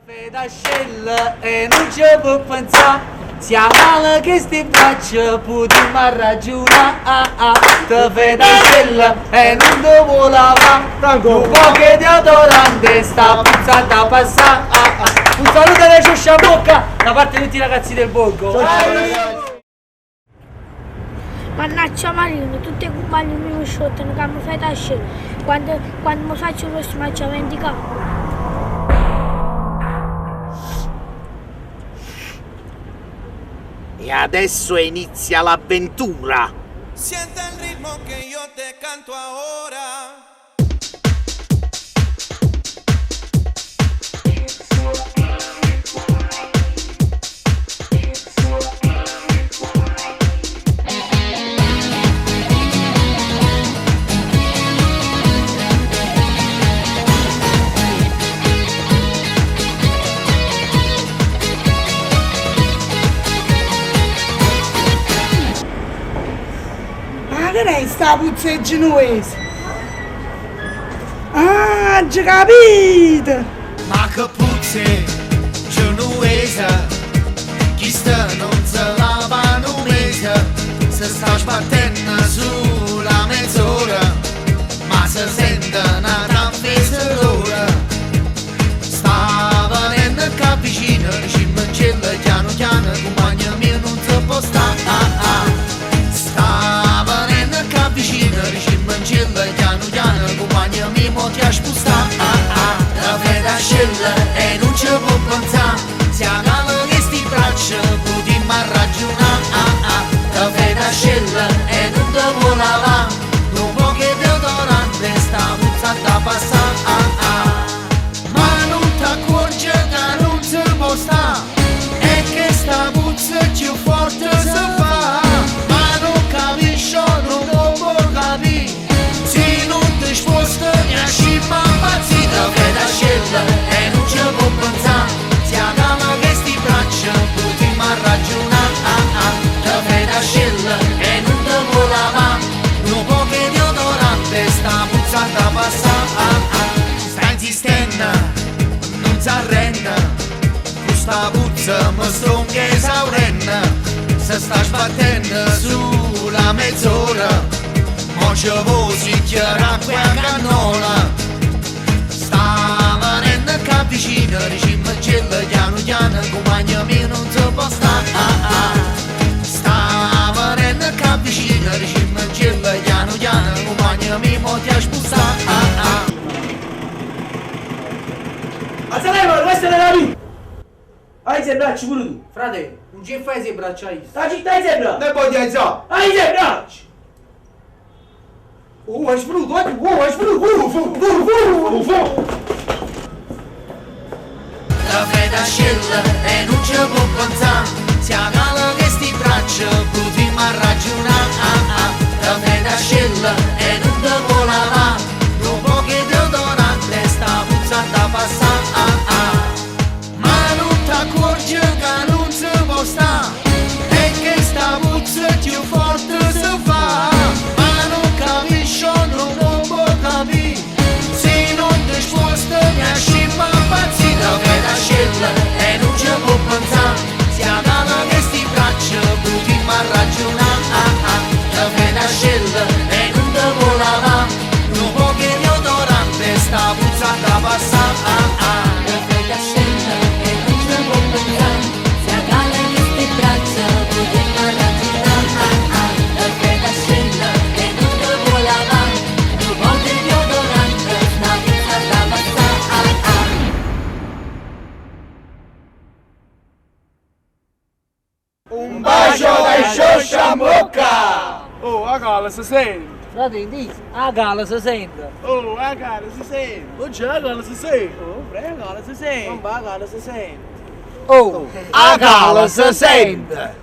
Fedascella e non ci può pensare, siamo male che sti braccia potremmo ragionare. Te fedascella e non ti vuole lavare, un po' che ti adorante sta puzzata a passare. Un saluto da Cioscia Bocca da parte di tutti i ragazzi del borgo. Mannaggia Marino, tutti i compagni mi sciolgono che mi fai tascere. Quando mi faccio questo mi faccio vendicare. E adesso inizia l'avventura. Siente el ritmo que yo te canto ahora. Che ne sta puzza e genuese? Ah, già capito! Ma che puzze genuese, chi sta non se lava un mese, se sta sbattendo sulla mezz'ora, ma se sente una trampesa l'ora. Sta venendo qua vicino, ci mancella piano piano, compagno mio non si può stare. Sta venendo qua vicino, ci mancella piano piano, compagno mio mo ti ha spostato. La fedascella e non ci può pensare, si aggala che sti braccia potremmo ragionare. La fedascella e non ti vuole lavare, un po' che ti odorante sta puzzata a passare. Ma non ti accorgi che non si può stare, e che sta puzza più forte si fa. Ma non capisci, non lo può capire, se non ti sposta mi ascima impazzita. La fedascella e non ci può pensare, si aggala che sti braccia potremmo ragionare. La fedascella e non ti vuole lavare, un po' che di odorante sta puzzata a passare. Sta insistendo, non si arrende, questa puzza mi sto esaurendo. Se sta sbattendo sulla mezz'ora, mo ci vuole sicchiare acqua a cannola. Sta venendo qua vicino, ci mancella piano piano, compagno mio non si può stare. Sta venendo qua vicino, ci mancella piano piano, compagno mio mo ti ha spostato. Alzate, questa è la vita! Hai i bracci pure tu, frate, non ci fai se braccia io. La città hai i bracci! Ne puoi alzare? Hai i bracci! Hai spruto, hai spruto! La fedascella e non ci può pensare, si aggala che sti braccia potremmo ragionare. La fedascella e non ti vuole lavare, un po' che ti odorante sta puzzata a passare. Ma non ti accorgi che non si può stare, e che sta puzza più forte si fa. Ma non capisci, non lo può capire, se non ti sposta mi ascima impazzita. La fedascella e non ci può pensare, si aggala che sti braccia potremmo ragionare. La fedascella e non ti vuole lavare, un po' che di odorante sta puzzata a passare. La fedascella e non ci può pensare, si aggala che sti braccia potremmo ragionare. La fedascella e non ti vuole lavare, un po' che di odorante sta puzzata a passare. Un bacio da Cioscia Bocca! Oh, a gala si sente! Frate, indizi, a gala si sente. Oh, a gala si sente! Non c'è la gala si sente! Oh, prego, a gala si sente! Non va a gala si sente! Oh, A gala si sente.